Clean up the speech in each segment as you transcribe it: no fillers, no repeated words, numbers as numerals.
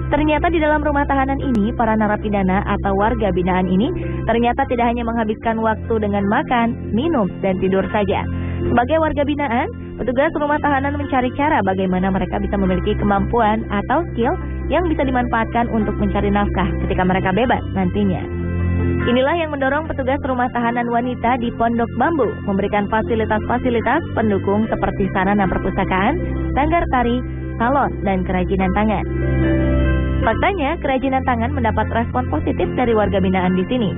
Ternyata di dalam rumah tahanan ini, para narapidana atau warga binaan ini ternyata tidak hanya menghabiskan waktu dengan makan, minum, dan tidur saja. Sebagai warga binaan, petugas rumah tahanan mencari cara bagaimana mereka bisa memiliki kemampuan atau skill yang bisa dimanfaatkan untuk mencari nafkah ketika mereka bebas nantinya. Inilah yang mendorong petugas rumah tahanan wanita di Pondok Bambu memberikan fasilitas-fasilitas pendukung seperti sarana perpustakaan, sanggar tari, salon, dan kerajinan tangan. Faktanya, kerajinan tangan mendapat respon positif dari warga binaan di sini.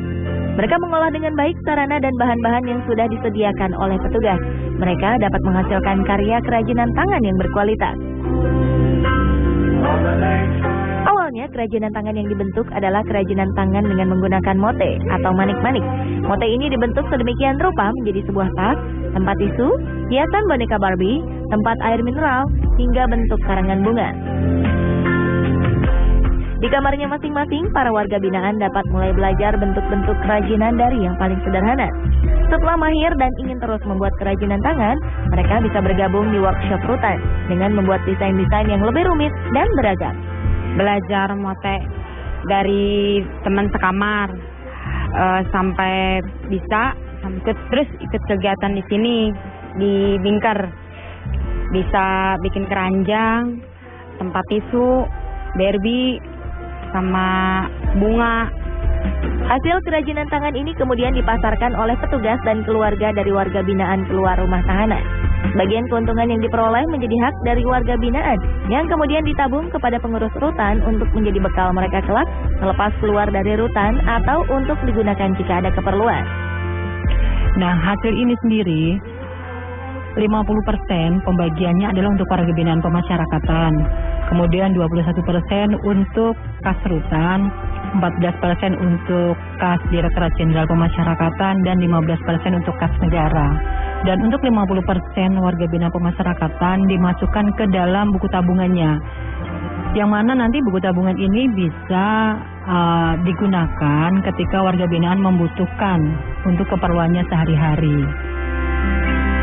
Mereka mengolah dengan baik sarana dan bahan-bahan yang sudah disediakan oleh petugas. Mereka dapat menghasilkan karya kerajinan tangan yang berkualitas. Awalnya, kerajinan tangan yang dibentuk adalah kerajinan tangan dengan menggunakan mote atau manik-manik. Mote ini dibentuk sedemikian rupa menjadi sebuah tas, tempat tisu, hiasan boneka Barbie, tempat air mineral, hingga bentuk karangan bunga. Di kamarnya masing-masing, para warga binaan dapat mulai belajar bentuk-bentuk kerajinan dari yang paling sederhana. Setelah mahir dan ingin terus membuat kerajinan tangan, mereka bisa bergabung di workshop rutan dengan membuat desain-desain yang lebih rumit dan beragam. Belajar mote dari teman sekamar sampai bisa terus ikut kegiatan di sini di Bingker, bisa bikin keranjang, tempat tisu, Barbie, sama bunga. Hasil kerajinan tangan ini kemudian dipasarkan oleh petugas dan keluarga dari warga binaan keluar rumah tahanan. Bagian keuntungan yang diperoleh menjadi hak dari warga binaan yang kemudian ditabung kepada pengurus rutan untuk menjadi bekal mereka kelak selepas keluar dari rutan atau untuk digunakan jika ada keperluan. Nah, hasil ini sendiri 50% pembagiannya adalah untuk warga binaan pemasyarakatan. Kemudian 21% untuk kas rutan, 14% untuk kas Direktorat Jenderal Pemasyarakatan, dan 15% untuk kas negara. Dan untuk 50% warga binaan pemasyarakatan dimasukkan ke dalam buku tabungannya. Yang mana nanti buku tabungan ini bisa digunakan ketika warga binaan membutuhkan untuk keperluannya sehari-hari.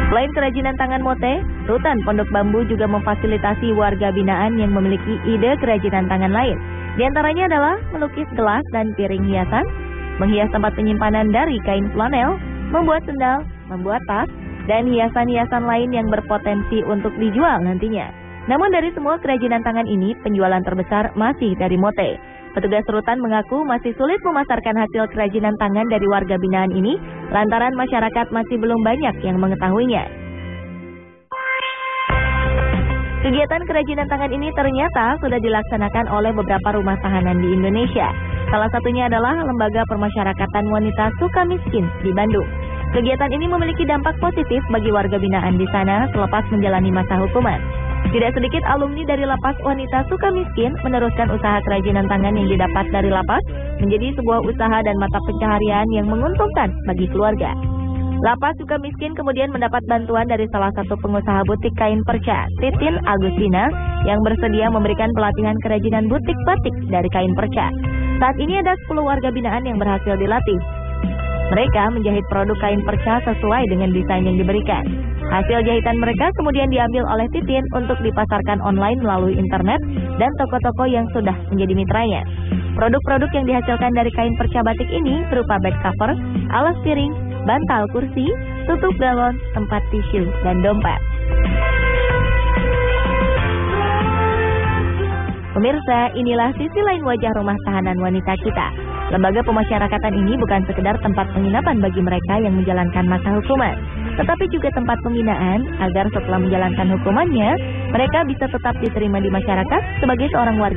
Selain kerajinan tangan mote, Rutan Pondok Bambu juga memfasilitasi warga binaan yang memiliki ide kerajinan tangan lain. Di antaranya adalah melukis gelas dan piring hiasan, menghias tempat penyimpanan dari kain flanel, membuat sendal, membuat tas, dan hiasan-hiasan lain yang berpotensi untuk dijual nantinya. Namun dari semua kerajinan tangan ini, penjualan terbesar masih dari mote. Petugas rutan mengaku masih sulit memasarkan hasil kerajinan tangan dari warga binaan ini lantaran masyarakat masih belum banyak yang mengetahuinya. Kegiatan kerajinan tangan ini ternyata sudah dilaksanakan oleh beberapa rumah tahanan di Indonesia. Salah satunya adalah Lembaga Permasyarakatan Wanita Sukamiskin di Bandung. Kegiatan ini memiliki dampak positif bagi warga binaan di sana selepas menjalani masa hukuman. Tidak sedikit alumni dari Lapas Wanita Sukamiskin meneruskan usaha kerajinan tangan yang didapat dari lapas menjadi sebuah usaha dan mata pencaharian yang menguntungkan bagi keluarga. Lapas Sukamiskin kemudian mendapat bantuan dari salah satu pengusaha butik kain perca, Titin Agustina, yang bersedia memberikan pelatihan kerajinan butik batik dari kain perca. Saat ini ada 10 warga binaan yang berhasil dilatih. Mereka menjahit produk kain perca sesuai dengan desain yang diberikan. Hasil jahitan mereka kemudian diambil oleh Titin untuk dipasarkan online melalui internet dan toko-toko yang sudah menjadi mitranya. Produk-produk yang dihasilkan dari kain perca batik ini berupa bed cover, alas piring, bantal kursi, tutup galon, tempat tisu, dan dompet. Pemirsa, inilah sisi lain wajah rumah tahanan wanita kita. Lembaga pemasyarakatan ini bukan sekedar tempat penginapan bagi mereka yang menjalankan masa hukuman, tetapi juga tempat pembinaan agar setelah menjalankan hukumannya, mereka bisa tetap diterima di masyarakat sebagai seorang warga